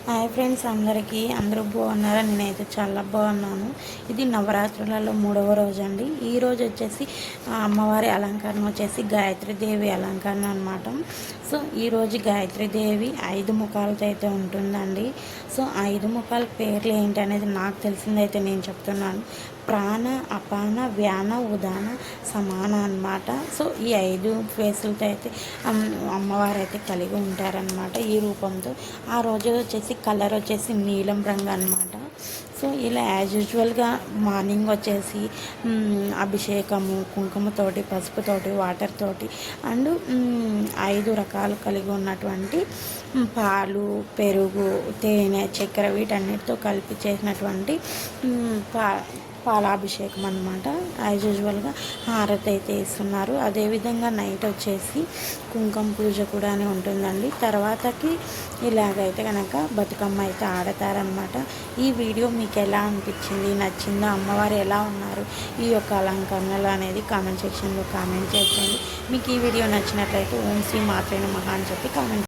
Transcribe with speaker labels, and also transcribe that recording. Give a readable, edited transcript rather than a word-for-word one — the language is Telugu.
Speaker 1: హాయ్ ఫ్రెండ్స్, అందరూ బాగున్నారా? నేనైతే చాలా బాగున్నాను. ఇది నవరాత్రులలో 3వ రోజు అండి. ఈ రోజు వచ్చేసి అమ్మవారి అలంకరణ వచ్చేసి గాయత్రీదేవి అలంకరణ అనమాట. సో ఈరోజు గాయత్రీదేవి 5 ముఖాలతో అయితే ఉంటుందండి. సో 5 ముఖాల పేర్లు ఏంటి అనేది నాకు తెలిసిందైతే నేను చెప్తున్నాను. ప్రాణ, అపాన, వ్యాన, ఉదాన, సమాన అన్నమాట. సో ఈ 5 ఫేసులతో అయితే అమ్మవారు అయితే కలిగి ఉంటారనమాట ఈ రూపంతో. ఆ రోజు వచ్చేసి కలర్ వచ్చేసి నీలం రంగు అనమాట. సో ఇలా యాజ్ యూజువల్గా మార్నింగ్ వచ్చేసి అభిషేకము కుంకుమతోటి, పసుపుతోటి, వాటర్ తోటి అండ్ 5 రకాలు కలిగి ఉన్నటువంటి పాలు, పెరుగు, తేనె, చక్కెర వీటన్నిటితో కలిపి చేసినటువంటి పాలాభిషేకం అనమాట. యాజ్ యూజువల్గా హారతి అయితే ఇస్తున్నారు. అదేవిధంగా నైట్ వచ్చేసి కుంకుమ పూజ కూడా ఉంటుందండి. తర్వాతకి ఇలాగైతే కనుక బతుకమ్మ అయితే ఆడతారనమాట. ఈ వీడియో మీకు ఎలా అనిపించింది, నచ్చిందా, అమ్మవారు ఎలా ఉన్నారు ఈ యొక్క అలంకరణలు అనేది కామెంట్ సెక్షన్లో కామెంట్ చేయండి. మీకు ఈ వీడియో నచ్చినట్లయితే ఓం శ్రీ మాత్రే నమః అని చెప్పి కామెంట్